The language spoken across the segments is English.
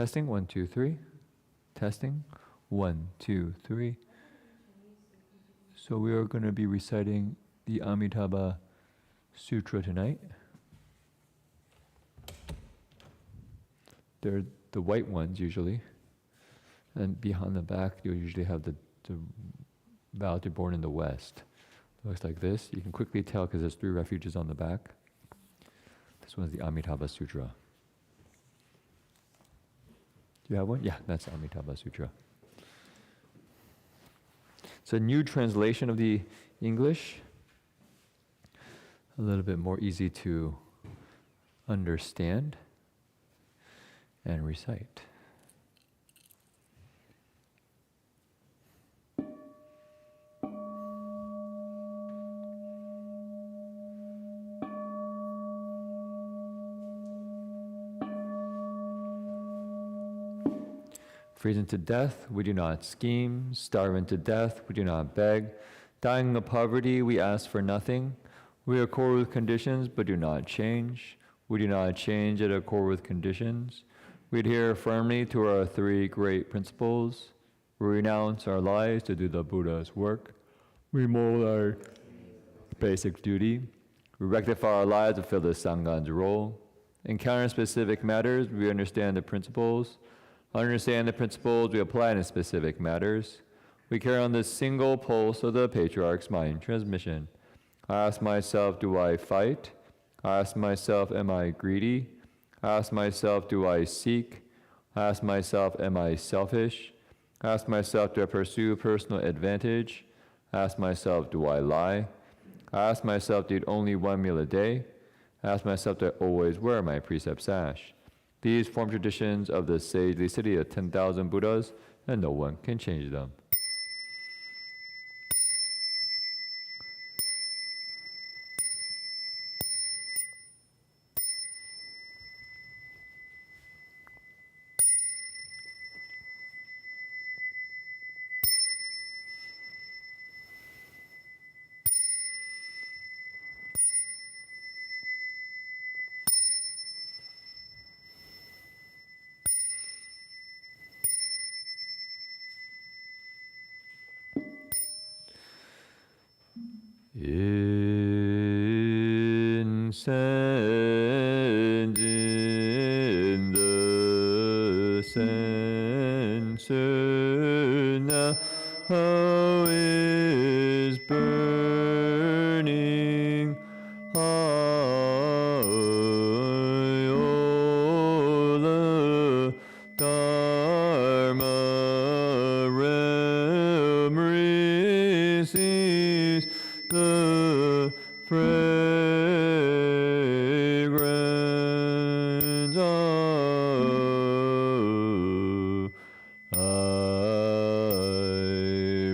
testing, 1, 2, 3. Testing, 1, 2, 3. So we are going to be reciting the Amitabha Sutra tonight. They're the white ones usually. And behind the back, you'll usually have the vow to born in the West. It looks like this. You can quickly tell because there's 3 refuges on the back. This one's the Amitabha Sutra. Do you have one? Yeah, that's Amitabha Sutra. It's a new translation of the English. A little bit more easy to understand and recite. Freezing to death, we do not scheme. Starving to death, we do not beg. Dying of poverty, we ask for nothing. We accord with conditions, but do not change. We do not change at accord with conditions. We adhere firmly to our 3 great principles. We renounce our lives to do the Buddha's work. We mold our basic duty. We rectify our lives to fill the Sangha's role. Encounter specific matters, we understand the principles. Understand the principles we apply in specific matters. We carry on the single pulse of the Patriarch's mind transmission. I ask myself, do I fight? I ask myself, am I greedy? I ask myself, do I seek? I ask myself, am I selfish? I ask myself, do I pursue personal advantage? I ask myself, do I lie? I ask myself, do I eat only 1 meal a day? I ask myself, do I always wear my precept sash? These form traditions of the sagely city of 10,000 Buddhas, and no one can change them. Incense in the censer now is burning high. Oh, the Dharma realm receives the fragrance of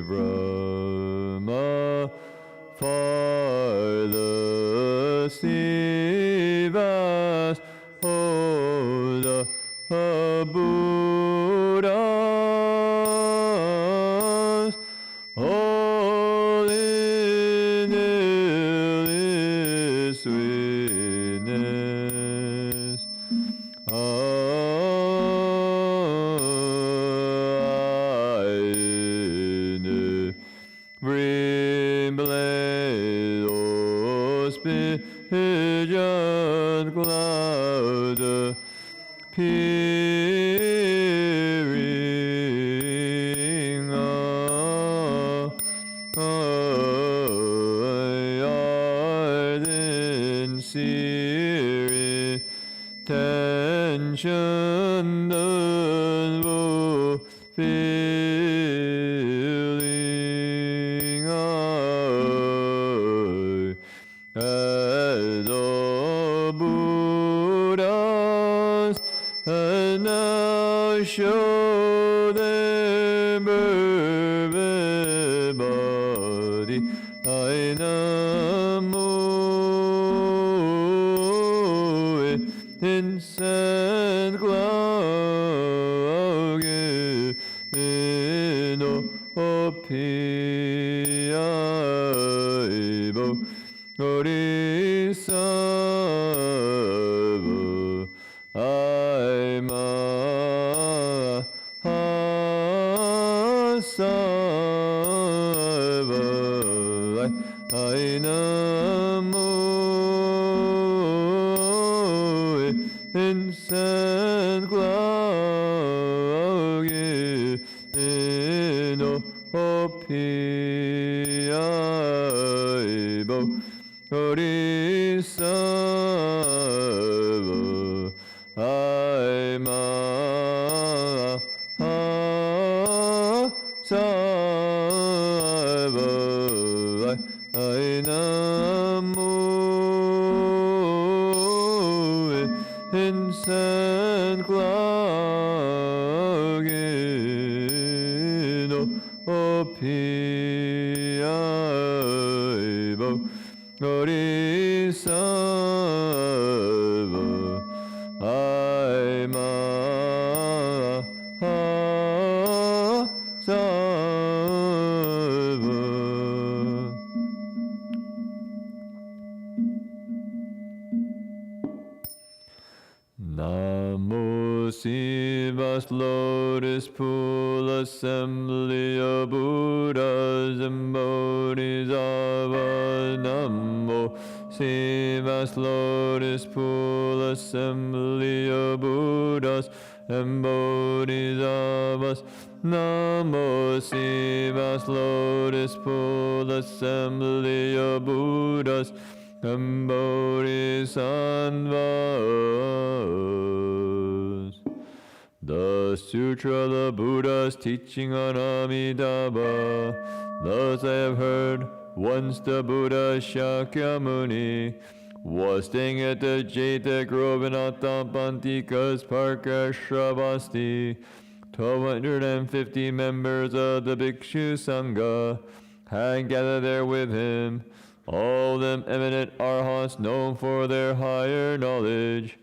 from afar the Sivas, oh, the Buddhas, all in this witness. Brimblade auspicious cloud peering ardent searing tension the feeling as the Buddhas and now show their perfect body. I namo incense cloud in opiaibo Orisava I Savalai Ainamu Insen Glagi Ino Opiaibo Orisava Aima Sava Ainamu Insen Glagino Opiaibo Orisava Aima Sava. Namo Sivas Lotus Pool Assembly of Buddhas and Bodhisattvas. Namo Sivas Lotus Pool Assembly of Buddhas and Bodhisattvas. Namo Sivas Lotus Pool Assembly of Buddhas and Bodhisattvas. The Sutra, the Buddha's teaching on Amitabha. Thus I have heard, once the Buddha Shakyamuni was staying at the Jeta Grove in Attapantika's park at Shravasti. 1,250 members of the Bhikshu Sangha had gathered there with him, all of them eminent arhats known for their higher knowledge.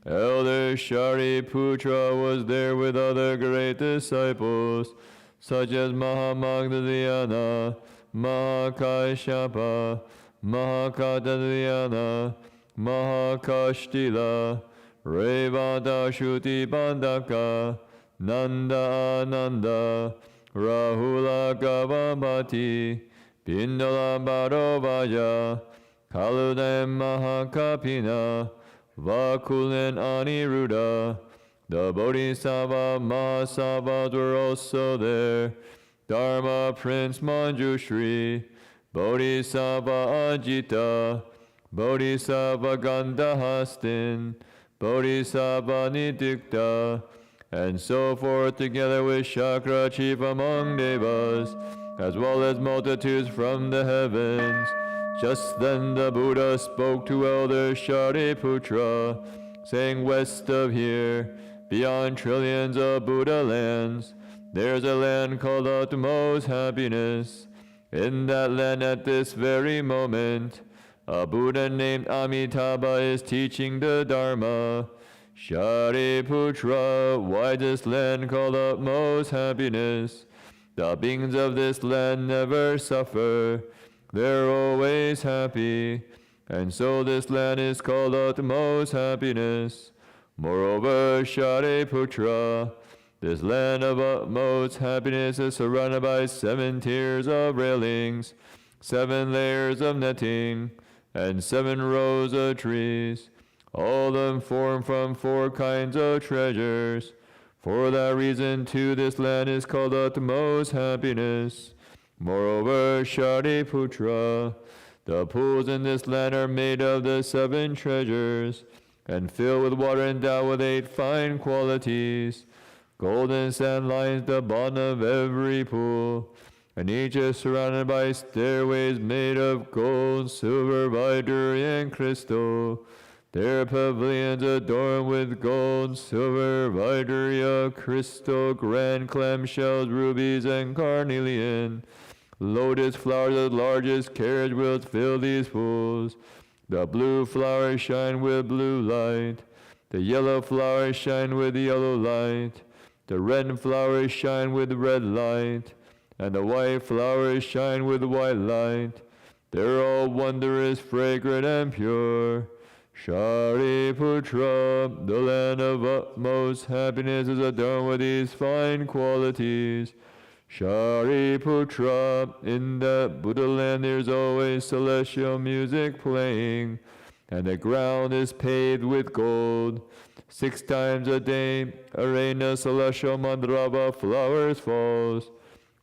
Elder Shariputra was there with other great disciples, such as Mahamagdalena, Mahakashapa, Mahakadalena, Mahakashtila, Revada Shuti Bandaka, Nanda Ananda, Rahula Gavamati, Pindala Bharovaya, Kaludan Mahakapina, Vakulan Aniruddha. The Bodhisattva Mahasabhas were also there. Dharma Prince Manjushri, Bodhisattva Ajita, Bodhisattva Gandhahastin, Bodhisattva Nidikta, and so forth, together with Shakra, chief among Devas, as well as multitudes from the heavens. Just then the Buddha spoke to Elder Shariputra, saying, west of here, beyond trillions of Buddha lands, there's a land called utmost happiness. In that land at this very moment, a Buddha named Amitabha is teaching the Dharma. Shariputra, why this land called utmost happiness? The beings of this land never suffer. They're always happy, and so this land is called utmost happiness. Moreover, Shariputra, this land of utmost happiness is surrounded by 7 tiers of railings, 7 layers of netting, and 7 rows of trees, all of them formed from 4 kinds of treasures. For that reason, too, this land is called utmost happiness. Moreover, Shariputra, the pools in this land are made of the 7 treasures, and filled with water endowed with 8 fine qualities. Golden sand lines the bottom of every pool, and each is surrounded by stairways made of gold, silver, ivory, and crystal. Their pavilions adorned with gold, silver, ivory, crystal, grand clamshells, rubies, and carnelian. Lotus flowers of the largest carriage wheels fill these pools. The blue flowers shine with blue light. The yellow flowers shine with yellow light. The red flowers shine with red light. And the white flowers shine with white light. They're all wondrous, fragrant, and pure. Shariputra, the land of utmost happiness, is adorned with these fine qualities. Shariputra, in that Buddha land there's always celestial music playing, and the ground is paved with gold. 6 times a day, a rain of celestial mandrava flowers falls.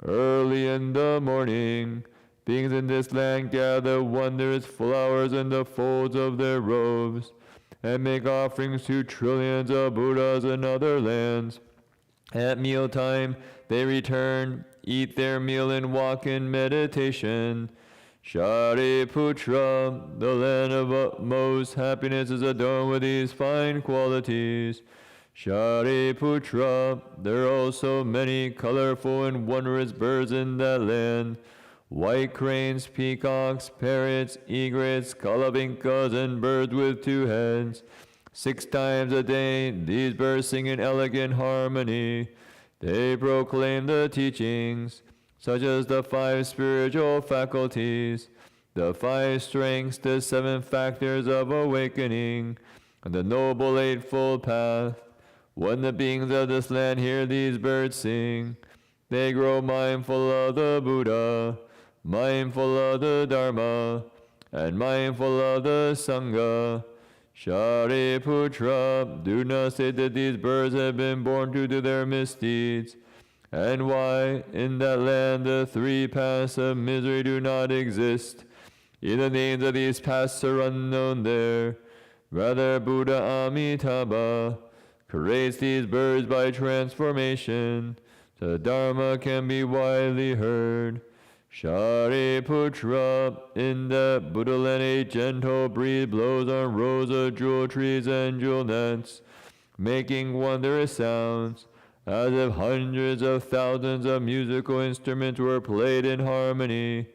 Early in the morning, beings in this land gather wondrous flowers in the folds of their robes, and make offerings to trillions of Buddhas in other lands. At mealtime, they return, eat their meal, and walk in meditation. Shariputra, the land of utmost happiness, is adorned with these fine qualities. Shariputra, there are also many colorful and wondrous birds in that land. White cranes, peacocks, parrots, egrets, calavincas, and birds with 2 heads. 6 times a day, these birds sing in elegant harmony. They proclaim the teachings, such as the 5 spiritual faculties, the 5 strengths, the 7 factors of awakening, and the Noble Eightfold Path. When the beings of this land hear these birds sing, they grow mindful of the Buddha, mindful of the Dharma, and mindful of the Sangha. Shariputra, do not say that these birds have been born to do their misdeeds, and why in that land the 3 paths of misery do not exist. In the names of these paths are unknown there. Rather, Buddha Amitabha creates these birds by transformation, so the Dharma can be widely heard. Shariputra, in that Buddha land a gentle breeze blows on rows of jewel trees and jewel nets, making wondrous sounds, as if hundreds of thousands of musical instruments were played in harmony.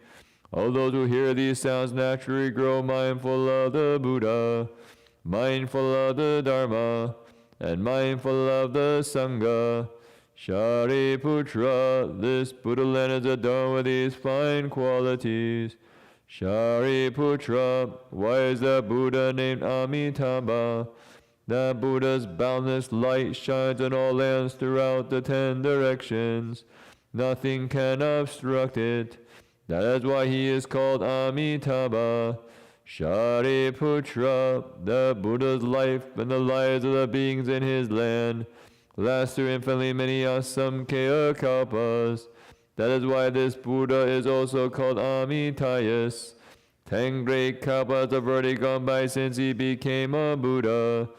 All those who hear these sounds naturally grow mindful of the Buddha, mindful of the Dharma, and mindful of the Sangha. Shariputra, this Buddha land is adorned with these fine qualities. Shariputra, why is the Buddha named Amitabha? The Buddha's boundless light shines on all lands throughout the 10 directions. Nothing can obstruct it. That is why he is called Amitabha. Shariputra, the Buddha's life and the lives of the beings in his land last through infinitely many asamkhya kalpas. That is why this Buddha is also called Amitayus. 10 great kalpas have already gone by since he became a Buddha.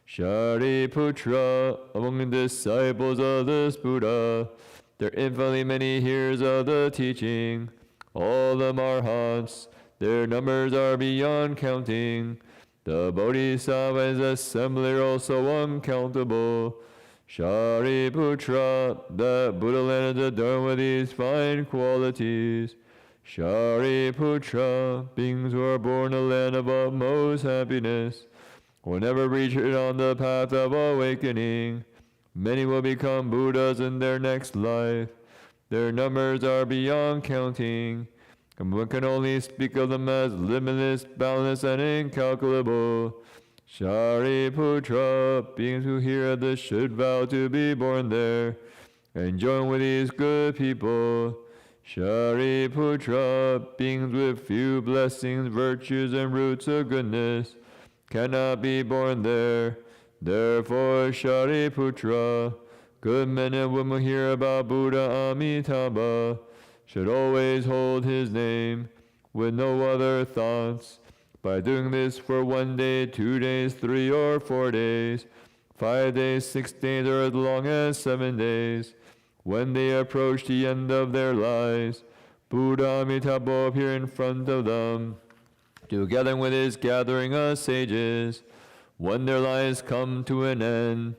Shariputra, among the disciples of this Buddha, there are infinitely many hearers of the teaching. All the Arhats, their numbers are beyond counting. The Bodhisattvas assembly are also uncountable. Shariputra, the Buddha land is adorned with these fine qualities. Shariputra, beings who are born in a land of utmost happiness will never reach it on the path of awakening. Many will become Buddhas in their next life. Their numbers are beyond counting, and one can only speak of them as limitless, boundless, and incalculable. Shariputra, beings who hear this should vow to be born there and join with these good people. Shariputra, beings with few blessings, virtues, and roots of goodness cannot be born there. Therefore, Shariputra, good men and women who hear about Buddha Amitabha should always hold his name with no other thoughts. By doing this for 1 day, 2 days, 3 or 4 days, 5 days, 6 days, or as long as 7 days, when they approach the end of their lives, Buddha Amitabha will appear in front of them, together with his gathering of sages. When their lives come to an end,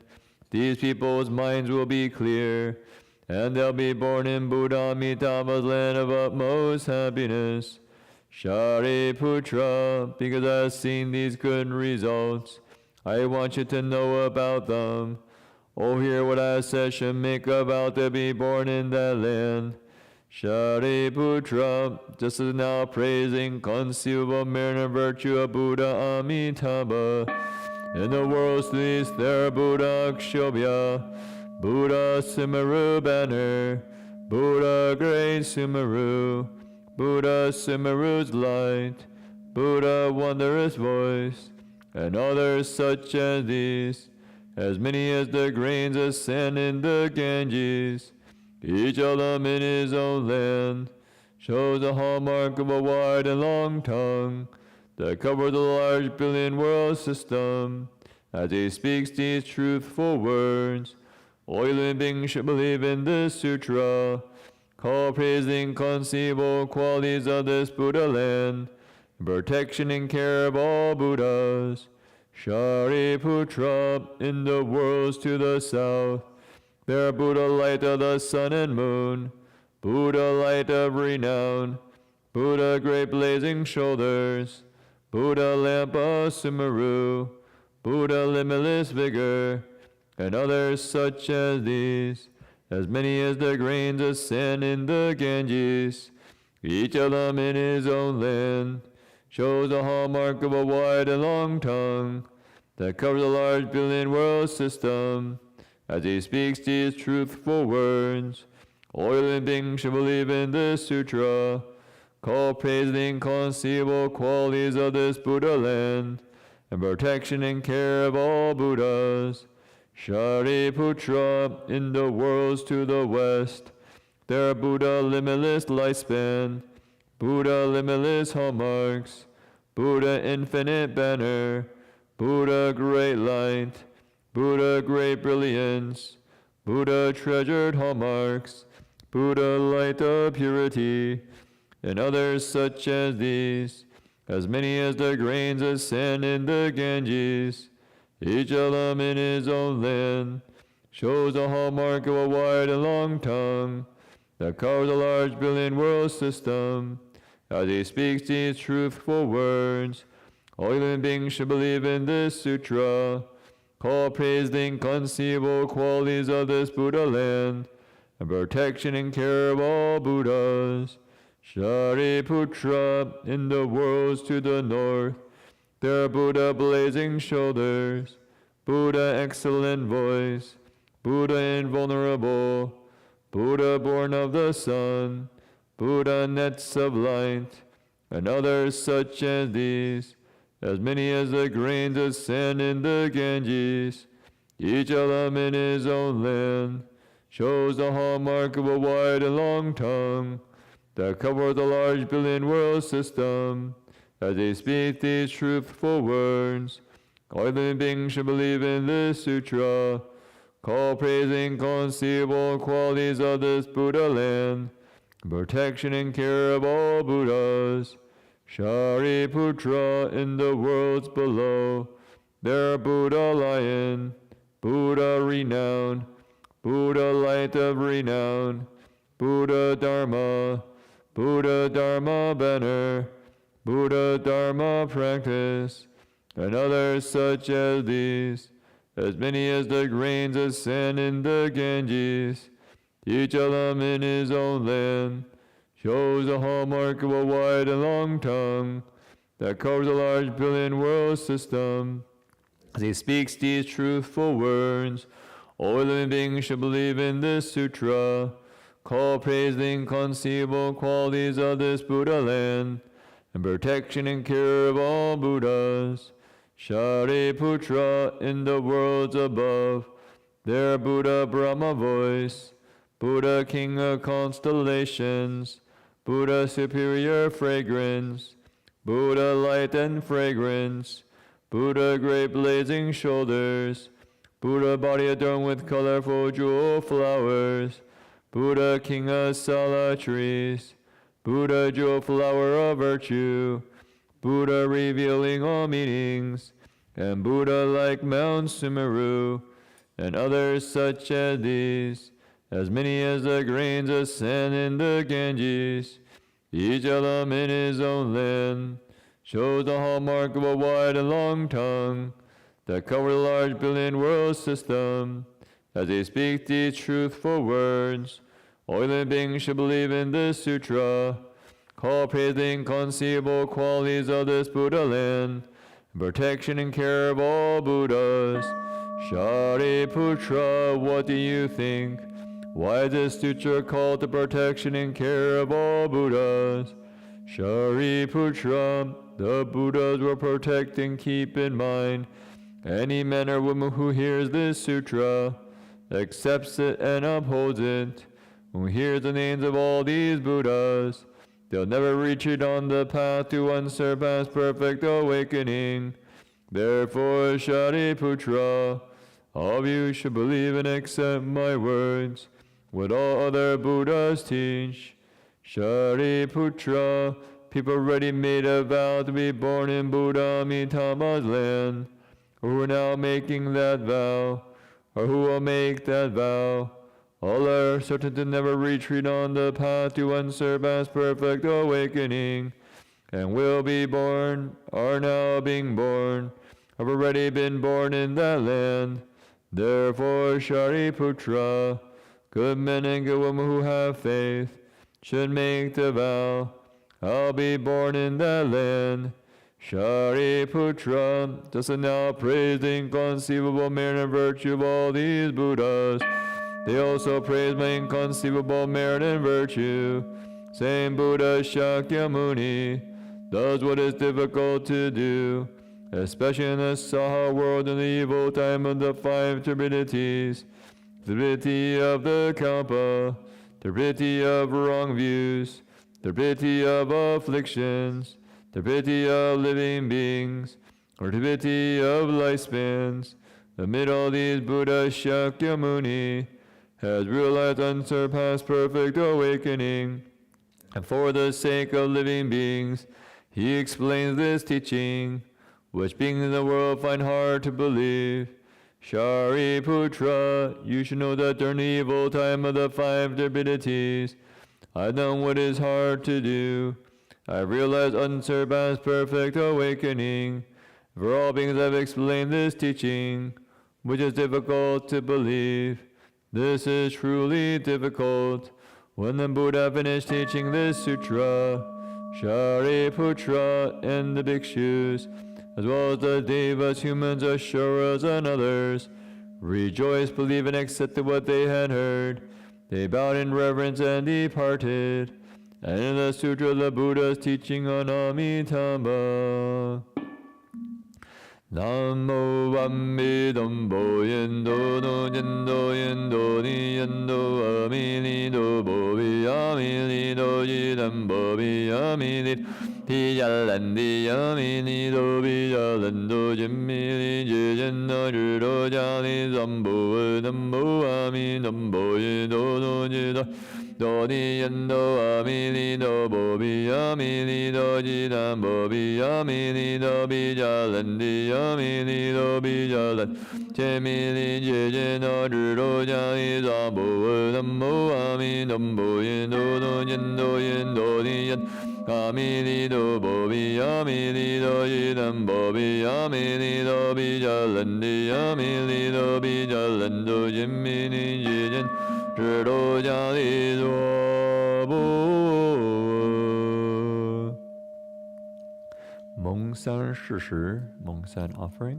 these people's minds will be clear, and they'll be born in Buddha Amitabha's land of utmost happiness. Shariputra, because I have seen these good results, I want you to know about them. Oh, hear what I said should make a vow to be born in that land. Shariputra, just as now praising conceivable merit and virtue of Buddha Amitabha, in the world's least there Buddha Akshobhya, Buddha Simaru Banner, Buddha great Sumeru, Buddha Sumeru's light, Buddha wondrous voice, and others such as these, as many as the grains of sand in the Ganges, each of them in his own land, shows the hallmark of a wide and long tongue that covers a large billion world system. As he speaks these truthful words, all living beings should believe in this sutra, call praise the inconceivable qualities of this Buddha land, protection and care of all Buddhas. Shariputra, in the worlds to the south, there Buddha light of the sun and moon, Buddha light of renown, Buddha great blazing shoulders, Buddha lamp of Sumeru, Buddha limitless vigor, and others such as these, as many as the grains of sand in the Ganges, each of them in his own land, shows the hallmark of a wide and long tongue that covers a large billion world system. As he speaks these truthful words, all living beings should believe in this sutra, call praise the inconceivable qualities of this Buddha land, and protection and care of all Buddhas. Shariputra, in the worlds to the west, there Buddha limitless lifespan, Buddha limitless hallmarks, Buddha infinite banner, Buddha great light, Buddha great brilliance, Buddha treasured hallmarks, Buddha light of purity, and others such as these, as many as the grains of sand in the Ganges, each of them in his own land, shows the hallmark of a wide and long tongue that covers a large billion world system. As he speaks these truthful words, all living beings should believe in this sutra, call praise the inconceivable qualities of this Buddha land, and protection and care of all Buddhas. Shariputra, in the worlds to the north, there Buddha blazing shoulders, Buddha excellent voice, Buddha invulnerable, Buddha born of the sun, Buddha nets of light, and others such as these, as many as the grains of sand in the Ganges, each of them in his own land, shows the hallmark of a wide and long tongue that covers a large billion world system. As they speak these truthful words, all living beings should believe in this sutra, call praise the inconceivable qualities of this Buddha land, protection and care of all Buddhas. Shariputra, in the worlds below, there Buddha lion, Buddha renown, Buddha light of renown, Buddha Dharma, Buddha Dharma banner, Buddha Dharma practice, and others such as these, as many as the grains of sand in the Ganges, each of them in his own land, shows the hallmark of a wide and long tongue that covers a large billion world system. As he speaks these truthful words, all living beings should believe in this sutra, call praise the inconceivable qualities of this Buddha land, and protection and care of all Buddhas. Shariputra, in the worlds above, there Buddha Brahma voice, Buddha king of constellations, Buddha superior fragrance, Buddha light and fragrance, Buddha great blazing shoulders, Buddha body adorned with colorful jewel flowers, Buddha king of sala trees, Buddha jewel flower of virtue, Buddha revealing all meanings, and Buddha like Mount Sumeru, and others such as these, as many as the grains of sand in the Ganges, each of them in his own land, shows the hallmark of a wide and long tongue that covers a large billion world system. As they speak these truthful words, all living beings should believe in this sutra, call praise the inconceivable qualities of this Buddha land, and protection and care of all Buddhas. Shariputra, what do you think? Why is this sutra called the protection and care of all Buddhas? Shariputra, the Buddhas will protect and keep in mind any man or woman who hears this sutra, accepts it and upholds it, who hears the names of all these Buddhas. They'll never retreat on the path to unsurpassed perfect awakening. Therefore, Shariputra, all of you should believe and accept my words, what all other Buddhas teach. Shariputra, people already made a vow to be born in Buddha Amitabha's land, who are now making that vow, or who will make that vow, all are certain to never retreat on the path to unsurpassed perfect awakening, and will be born, are now being born, have already been born in that land. Therefore, Shariputra, good men and good women who have faith, should make the vow, I'll be born in that land. Shariputra, does now praise the inconceivable merit and virtue of all these Buddhas. They also praise my inconceivable merit and virtue. Same Buddha Shakyamuni does what is difficult to do, especially in the Saha world in the evil time of the five turbidities, the turbidity of the Kalpa, the turbidity of wrong views, the turbidity of afflictions, the turbidity of living beings, or turbidity of lifespans. Amid all these, Buddha Shakyamuni has realized unsurpassed perfect awakening, and for the sake of living beings, he explains this teaching, which beings in the world find hard to believe. Shariputra, you should know that during the evil time of the five turbidities, I've done what is hard to do. I realized unsurpassed perfect awakening. For all beings I've explained this teaching, which is difficult to believe. This is truly difficult. When the Buddha finished teaching this sutra, Shariputra and the bhikshus, as well as the devas, humans, asuras, and others, rejoiced, believed, and accepted what they had heard. They bowed in reverence and departed. And in the sutra, the Buddha's teaching on Amitabha. Namo Amidambo Yendo no Yendo Yendo Ni Yendo Amilido Bobi Amilido Yidambo Bi Amilid Pijalandi Amilido Bijalando Jimili Jijendo Judo Jali Zambo Dambo Amidambo Yedo no Jida Dodi Yendo Amilido Bobi Amilido Jidam Bobi Amilido Bijalandi Amilido Bijalan Chemili Jijeno Judo Jali Zambo Dambo Amidambo Yendo no Yendo Yendo Diyan Amilido Bobi Amilido Jidam Bobi Amilido Bijalandi Amilido Bijalando Jimili Jijen 知道家里做不蒙三事实蒙三 offering.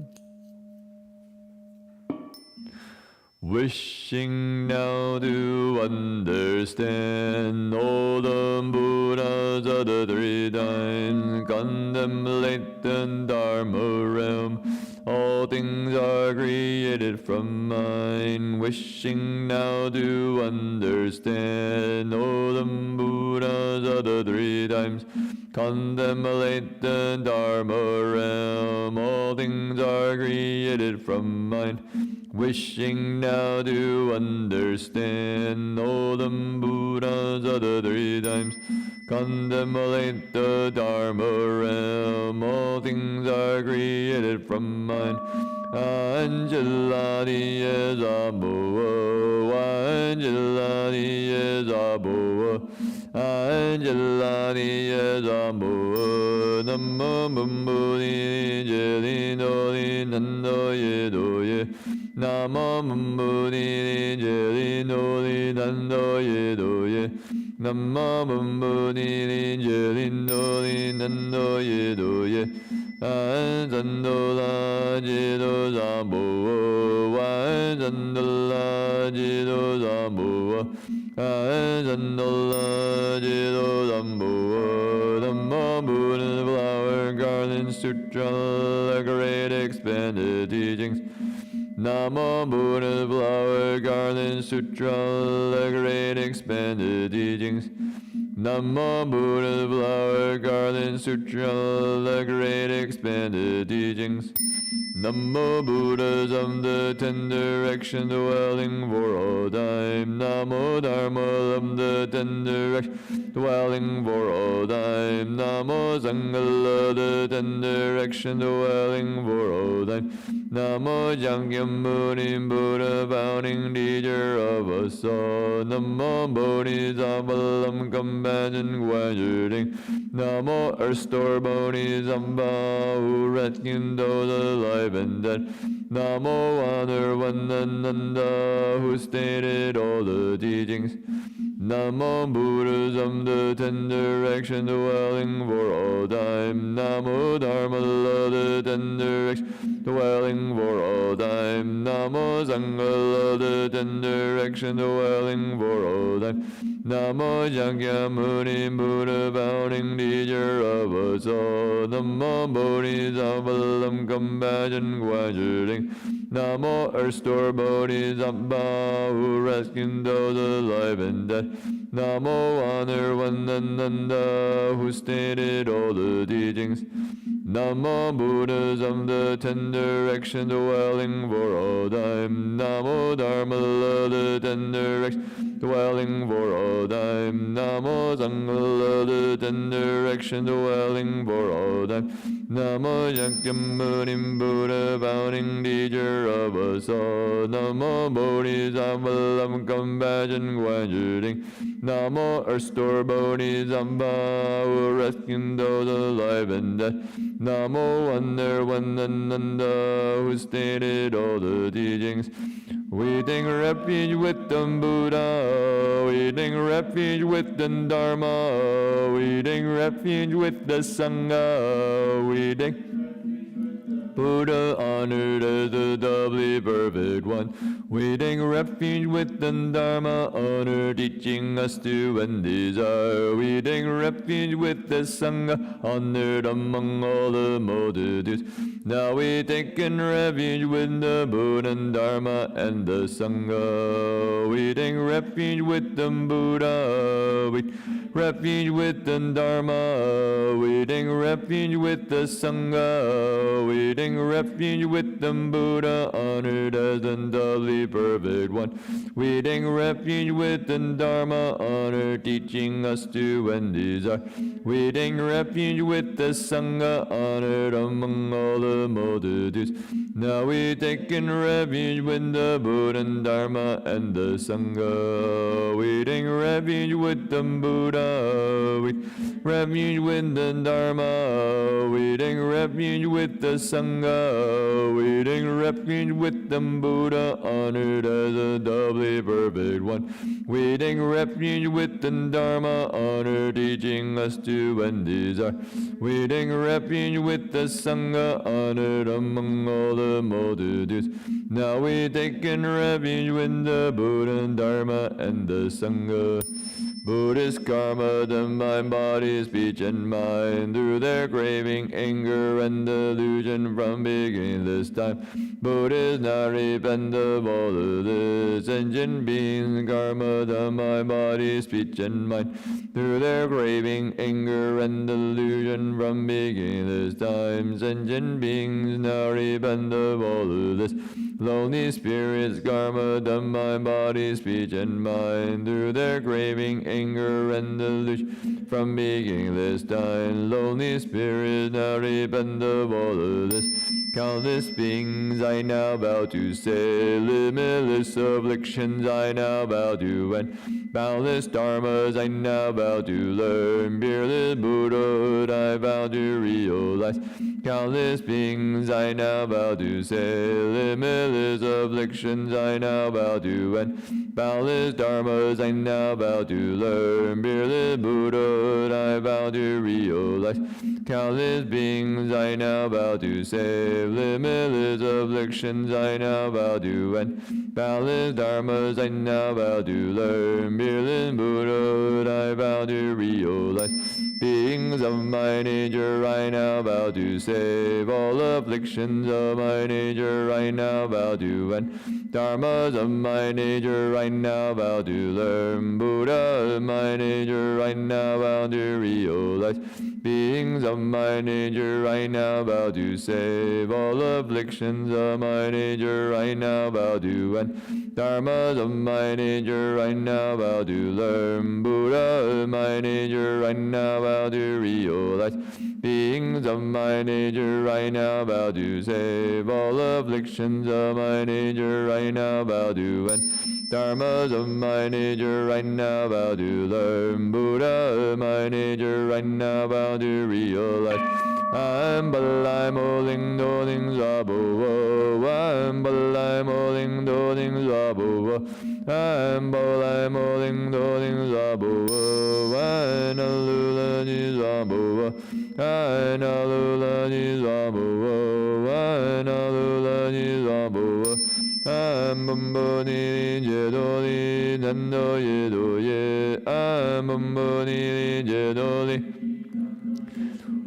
Wishing now to understand all the Buddhas of the three times, contemplate the Dharma realm. All things are created from mind. Wishing now to understand all the Buddhas of the three times, contemplate the Dharma realm. All things are created from mind. Wishing now to understand all the Buddhas of the three times, contemplate the Dharma realm. All things are created from mind. Anjaladi is Aboa, Anjaladi is Aboa, Anjaladi is Aboa. Namo Bumbudi Jeli Doli Nando Yedoye. Namo Bumbudi Jeli Doli Nando Yedoye. Namo Bumbudi Jeli Doli Nando Yedoye. Ansandola Jido Zambo, Ansandola Jido Zambo, Ansandola Jido Zambo, the moon and flower garland sutra, the great expanded teachings. Namo Buddha flower garland sutra, the great expanded teachings. Namo Buddha flower garland sutra, the great expanded teachings. Namo Buddhas of the ten directions dwelling for all time. Namo Dharma of the ten directions dwelling for all time. Namo Sangha of the ten directions dwelling for all time. Namo Jangyam Muni Buddha founding teacher of us all. Namo Bodhisattva compassion graduating. Namo Earthstore Bodhisattva who rescued those alive and dead. Namo Honor Vandananda who stated all the teachings. Namo Buddhas of the ten directions dwelling for all time. Namo Dharma of the ten directions dwelling for all time. Namo Sangha of the ten directions dwelling for all time. Namo Shakyamuni Buddha founding teacher of us all. Namo Bodhisattva compassion graduating. Namo Earthstore Bodhisattva who rescued those alive and dead. Namo Honor Vandananda who stated all the teachings. Namo Buddhas of the ten directions dwelling for all time. Namo Dharma of the ten directions dwelling for all time. Namo Sangha of the ten directions dwelling for all time. Namo Shakyamuni Buddha founding teacher of us all. Namo Bodhisattva compassion graduating. Namo Earthstore Bodhisattva who rescued those alive and dead. Namo Wonder Vandananda who stated all the teachings. We take refuge with the Buddha, we take refuge with the Dharma, we take refuge with the Sangha, we take Buddha honored as the doubly perfect one. We take refuge with the Dharma honor, teaching us to end desire. We take refuge with the Sangha honored among all the multitudes. Now we take in refuge with the Buddha and Dharma and the Sangha. We take refuge with the Buddha. We refuge with the Dharma. We take refuge with the Sangha. We take refuge with the Buddha honored as the doubly perfect one. We take refuge with the Dharma honored, teaching us to end desire. We take refuge with the Sangha honored among all the multitudes. Now we take in refuge with the Buddha and Dharma and the Sangha. We take refuge with the Buddha. We refuge with the Dharma. We take refuge with the Sangha. We take refuge with the Buddha honored as a doubly perfect one. We take refuge with the Dharma honored, teaching us to end desire. We take refuge with the Sangha honored among all the multitudes. Now we take in refuge with the Buddha and Dharma and the Sangha. Buddhist karma, the mind, body, speech, and mind, through their craving, anger, and delusion from beginningless time. Buddhists now repent of all of this. Sentient beings, karma, the mind, body, speech, and mind, through their craving, anger, and delusion from beginningless time. Sentient beings now repent of all of this. Lonely spirits, karma, the mind, body, speech, and mind, through their craving, anger, and delusion from beginningless time. Lonely spirits now repent of all of this. Countless beings I now bow to say, limitless afflictions I now bow to end, boundless dharmas I now bow to learn, fearless Buddhahood I vow to realize. Countless beings I now bow to, say, limitless afflictions I now bow to, and boundless dharmas I now bow to learn. Fearless Buddhahood I vow to realize. Countless beings I now bow to, save limitless afflictions I now bow to, and boundless dharmas I now bow to learn. Fearless Buddhahood I vow to realize. Beings of my nature I now bow to, save all afflictions of my nature I now bow to, and dharmas of my nature I now bow to learn. Buddha of my nature I now bow to realize. Beings of my nature I now bow to, save all afflictions of my nature I now bow to, and dharmas of my nature I now bow to learn. Buddha of my nature I now bow to realize. Beings of my nature I now bow to, save all afflictions of my nature I now bow to, and dharmas of my nature I now bow to learn. Buddha of my nature I now bow to realize. I'm balai mo ling do ling zabo wo. I'm balai mo ling do ling zabo wo. I'm balai mo ling do ling zabo wo. I na lula ni zabo wo. I na lula ni zabo wo. I na lula ni zabo wo. I'm bumbo ni je do li nan do ye do ye. I'm bumbo ni je do li.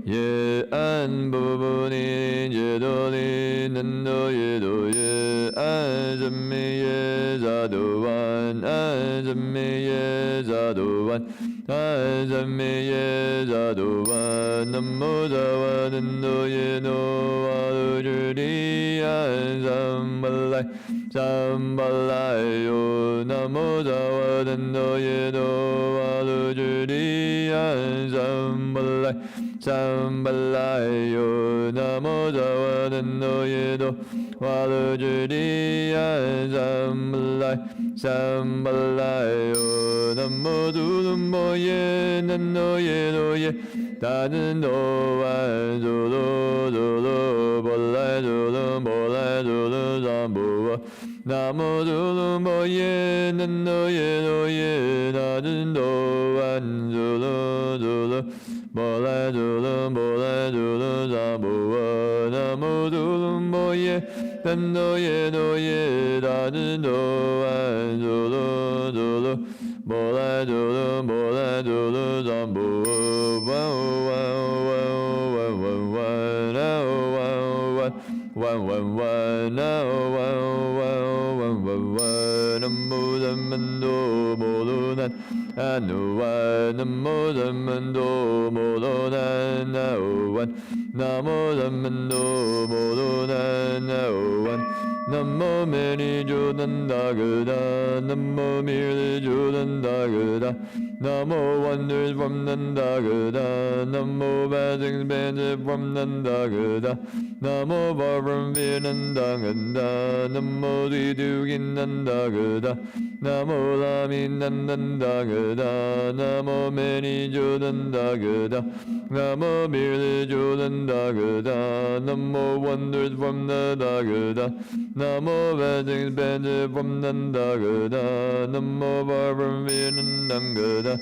Ye an bu ni je do li nan do ye do ye. An me ye za do wan. An me ye za do wan. An me ye za do wan. Namo za wa nan do ye no wa lu ju di. An sambalai sambalai yo. Namo za wa nan do ye no wa lu ju di. An sambalai Sambalayo Namo Zawa Nando Yedo Walo Judiya Sambalai Sambalayo Namo Zulumbo Ye Nando Yedo Ye Tadendo Wan Zulu Zulu Bolai Zulu Bolai Zulu Zambo Namo Zulumbo Ye Nando Yedo Ye Tadendo Wan Zulu Zulu Bolai Zulum Bolai Zulu Zambo Namo Zulumbo Ye Nando Yedo Ye Tadendo Wan Zulu Zulu Bolai Zulu Bolai Zulu Zambo Wow wow wow wow wow wow now wow wow wow wow now wow wow wow wow wow Namo Zamando Molunan Anu Wan Namo Zamando Molunan Wan Namo Zamando Molunan Wan Namo Mani Judan Dagada Namo Merely Judan Dagada Namo Wonders from Nandagada Namo Blessings Banded from Nandagada Namo Bar from Vinandagada Namo Didugin Nandagada Namo Lami Nandagada Namo Mani Judan Dagada Namo Merely Judan Dagada Namo Wonders from the Dagada Namo Blessings Banded from Nandagada Namo Bar from Vinandagada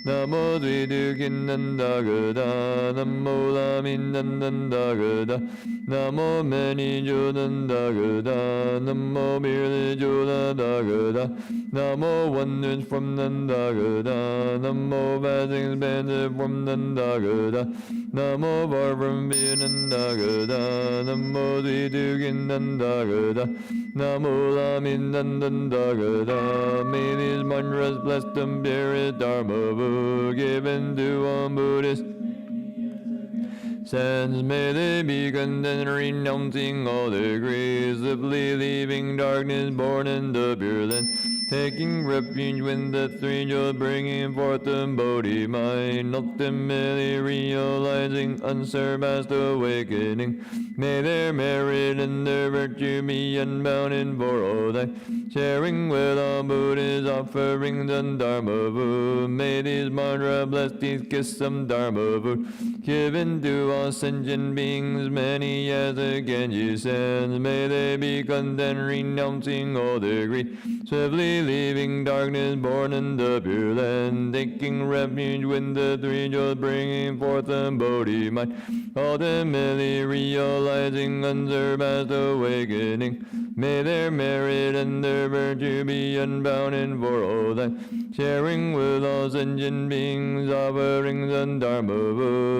Namo Dvidugin Nandagada Namo Lami Nandagada Namo Mani Judan Dagada Namo Merely Judan Dagada Namo Wonders from Nandagada Namo Blessings Banded from Nandagada Namo Bar from Vinandagada Namo Dvidugin Nandagada Namo Lami Nandagada May these mantras bless the spirit Dharma given to all Buddhists Since may they be content renouncing all degrees, simply leaving darkness born in the pure land, taking refuge when the three jewels, bringing forth the Bodhi mind, ultimately realizing unsurpassed awakening. May their merit and their virtue be unbounded for all time, sharing with all Buddhist offerings and Dharma food. May these mantras bless these gifts of Dharma food, given to all sentient beings, many as the Ganges sands. May they be content, renouncing all their greed, swiftly leaving darkness, born in the pure land, taking refuge with the three jewels, bringing forth the Bodhi mind, ultimately realizing unsurpassed awakening. May their merit and their virtue be unbound and for all time, sharing with all sentient beings, offerings and dharma.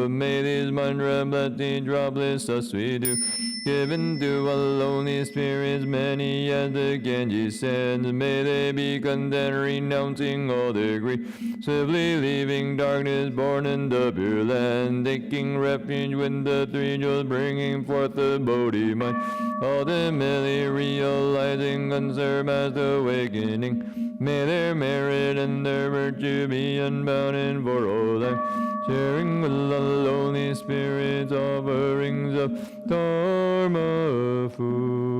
May these mantra blessed droplets thus we do, given to all lonely spirits, many as the Ganges sands. May they be content, renouncing all their greed, swiftly leaving darkness, born in the pure land, taking refuge with the three jewels, bringing forth the Bodhi mind, ultimately realizing unsurpassed awakening. May their merit and their virtue be unbound and for all time, sharing with the lonely spirits, offerings of Dharma food.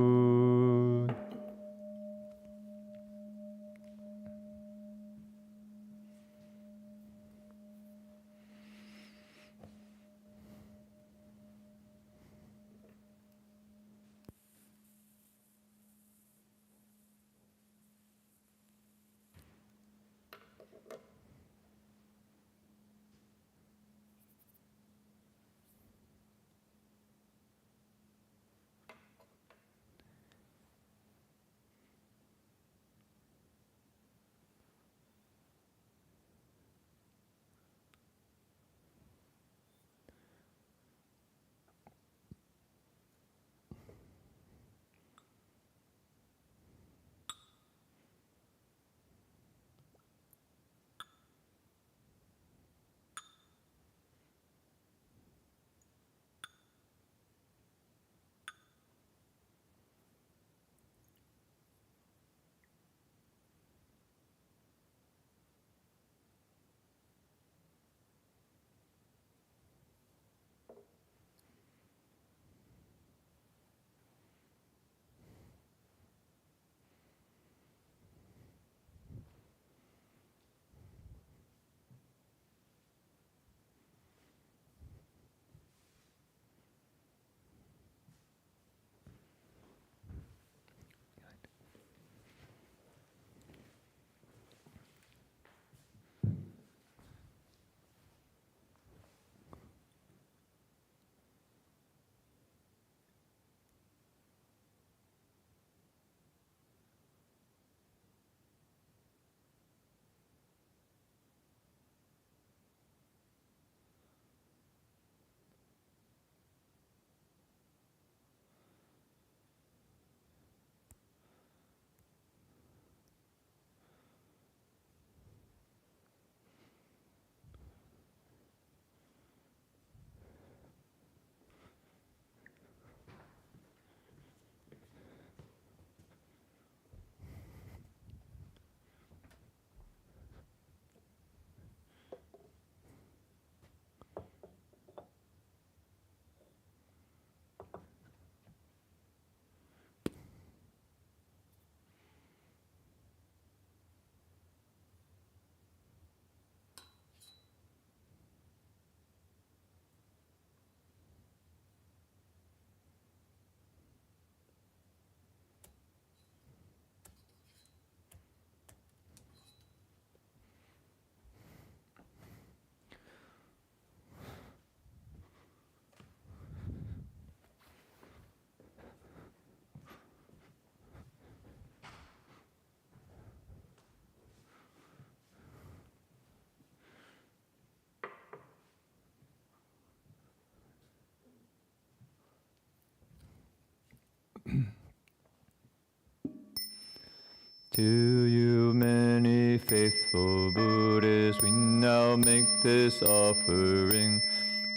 To you, many faithful Buddhists, we now make this offering.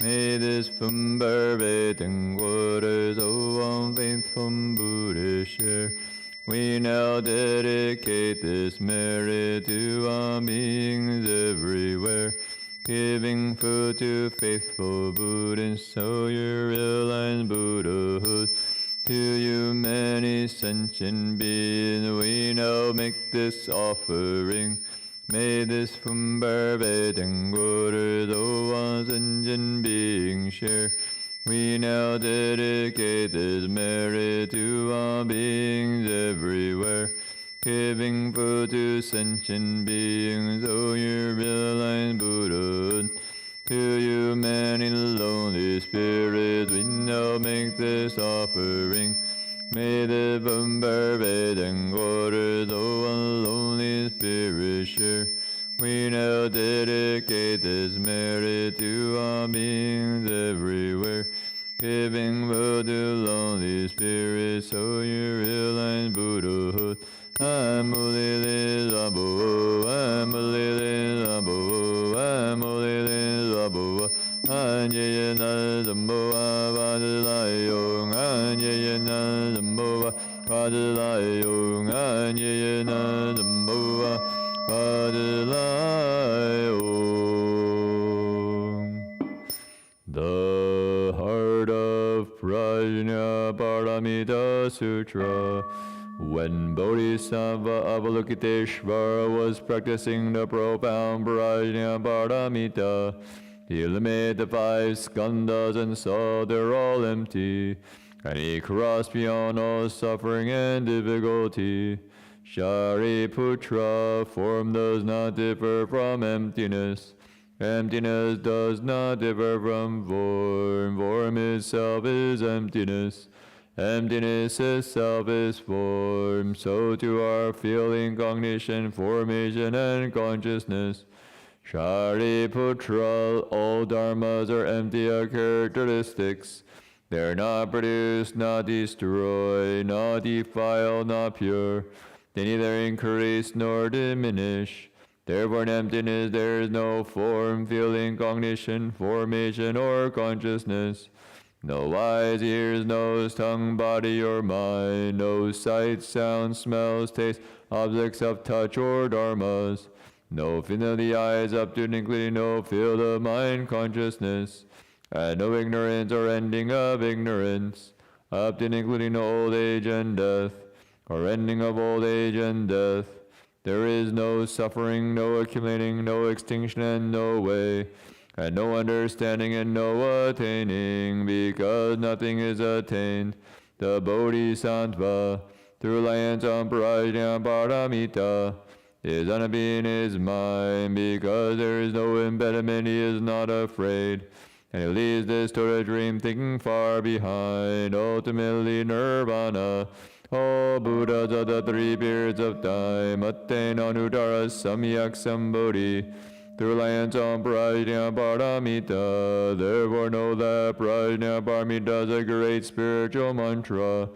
May this pervading waters, O unfaithful Buddhist share. We now dedicate this merit to all beings everywhere, giving food to faithful Buddhists, so you realize Buddhahood. To you, many sentient beings, we now make this offering. May this Pumbarbedenguru Doa Sentient being share. We now dedicate this merit to all beings everywhere, giving food to sentient beings, so you realize Buddhahood. To you, many lonely spirits, we now make this offering. May the Pumbarbedenguru Doa lonely spirit share. We now dedicate this merit to all beings everywhere, giving food to lonely spirits, so you realize Buddhahood. Amulili Labo, Amulili Labo, Amulili Labo, Anjayana Zamboa, Vadalayong, Anjayana Zamboa, Vadalayong, Anjayana Zamboa, Vadalayong. The Heart of Prajnaparamita Sutra. When Bodhisattva Avalokiteshvara was practicing the profound Prajnaparamita, he eliminated the 5 skandhas and saw they're all empty, and he crossed beyond all suffering and difficulty. Shariputra, form does not differ from emptiness. Emptiness does not differ from form. Form itself is emptiness. Emptiness itself is form. So too are feeling, cognition, formation, and consciousness. Shariputra, all dharmas are empty of characteristics. They are not produced, not destroyed, not defiled, not pure. They neither increase nor diminish. Therefore in emptiness there is no form, feeling, cognition, formation, or consciousness. No eyes, ears, nose, tongue, body, or mind. No sight, sound, smells, taste, objects of touch, or dharmas. No fin of the eyes up to including no field of mind consciousness. And no ignorance or ending of ignorance, up to including no old age and death, or ending of old age and death. There is no suffering, no accumulating, no extinction, and no way, and no understanding and no attaining, because nothing is attained. The Bodhisattva, through reliance on Prajnaparamita, is unbeing his mind, because there is no impediment, he is not afraid. And he leaves this total dream thinking far behind, ultimately nirvana. All Buddhas of the 3 periods of time attain Anuttara Samyak Sambodhi through reliance on Prajnaparamita. Therefore know that Prajnaparamita is a great spiritual mantra,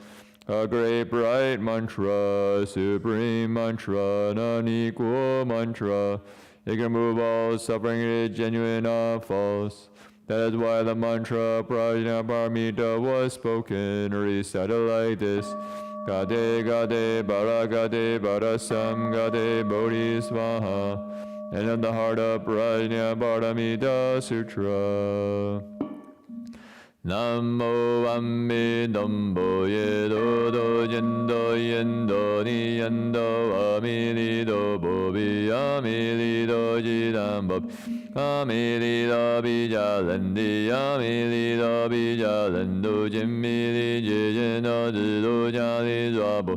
a great bright mantra, supreme mantra, an unequal mantra. It can remove all suffering, it is genuine, not false. That is why the mantra Prajnaparamita was spoken, recited like this. Gade Gade Bara Gade Bara Sam Gade Bodhi Swaha. And in the heart of Prajnaparamita Sutra. Namo Amidambo Yedo Do Yendo Yendo Ni Yendo Amilido Bobi Amilido Jidambob Amilido Bijalandi Amilido Bijalando Jimili Jijeno Jido Jali Zwabo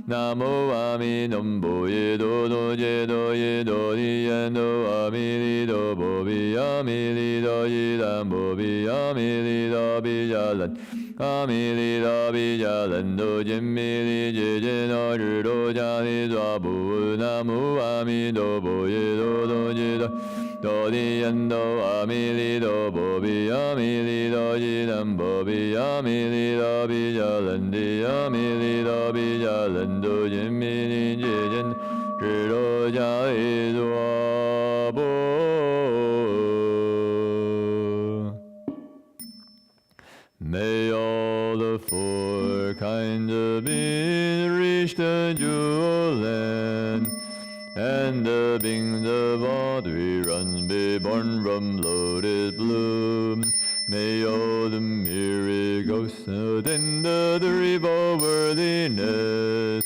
Namo Amidambo Yedo Do Yedo Yedo Ni Yendo Amilido Bobi Amilido Jidambobi Amilido Bijalan Amilida Bijalan Do Jimili Jijeno Jido Jali Zwabo Namo Amido Boyedo Do Jida Do Diendo Amilido Bobi Amilido Jidam Bobi Amilido Bijalan Di Amilido Bijalan Do Jimili Jijen Jido Jali Zwabo. May all the 4 kinds of beings reach the jewel land, and the beings of all 3 realms be born from lotus bloom. May all the myriad ghosts attend the 3-fold worthiness,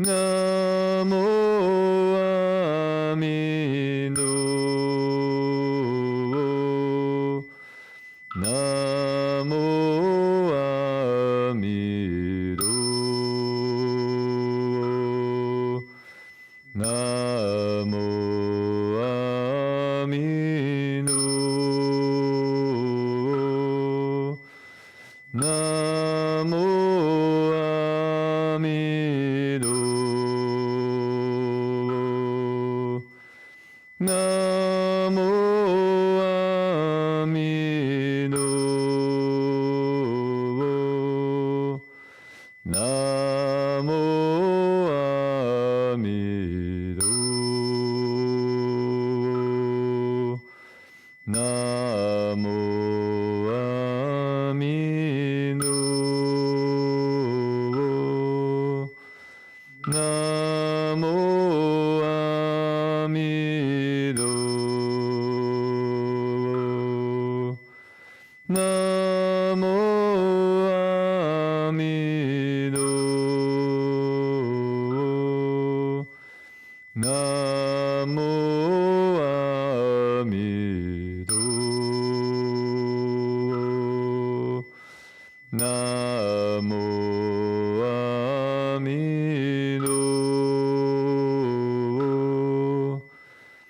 Namo Amito. Namo Amito. Namo Amito. Namo Amito. Namo Amito. Namo Amito. Namo Amito. Namo Amito. Namo Amito. Namo Amito. Namo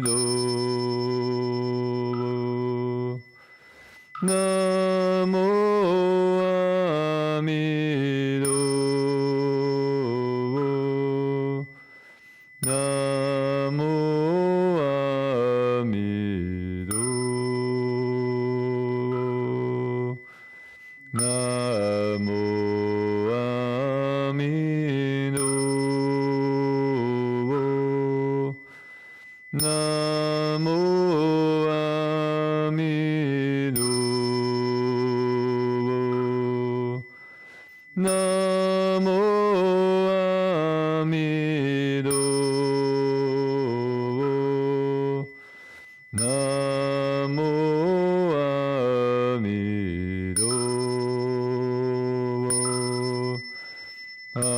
Amito. Namo Amito. Namo Amito. Namo Amito. Namo Amito. Namo Amito. Namo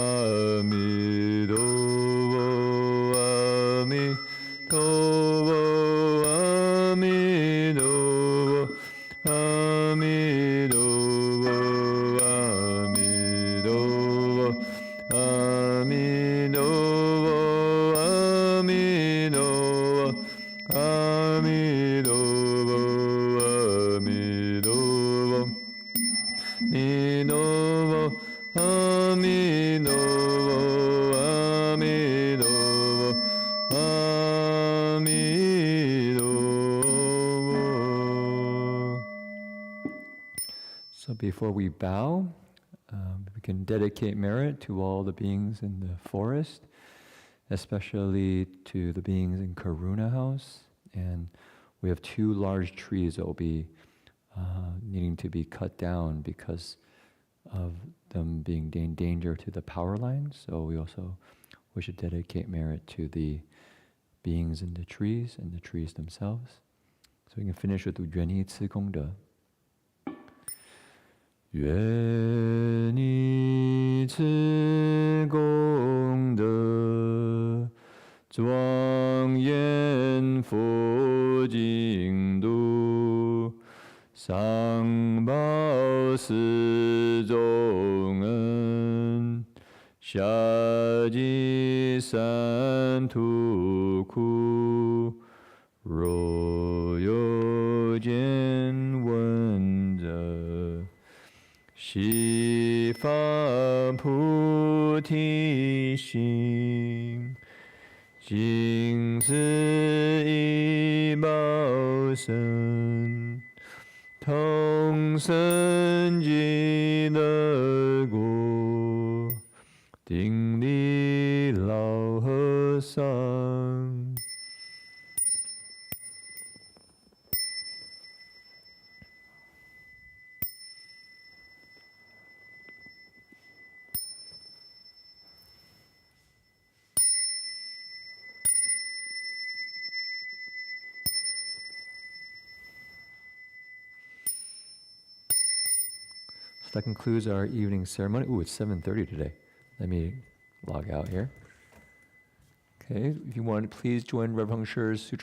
Amito. Namo Amito. Amito. Amito. Amito. Amito. Amito. Amito. Amito. So before we bow, we can dedicate merit to all the beings in the forest, especially to the beings in Karuna House. And we have 2 large trees that will be needing to be cut down because of them being in danger to the power lines. So we should dedicate merit to the beings in the trees and the trees themselves. So we can finish with 愿以此功德。愿以此功德，庄严佛净土，上报四重恩，下济三途苦。若有见闻者，悉发菩提心，尽此一报身，同生极乐国，顶礼老和尚。That concludes our evening ceremony. Ooh, it's 7:30 today. Let me log out here. Okay, if you want, please join Rev Heng Sher's Sutra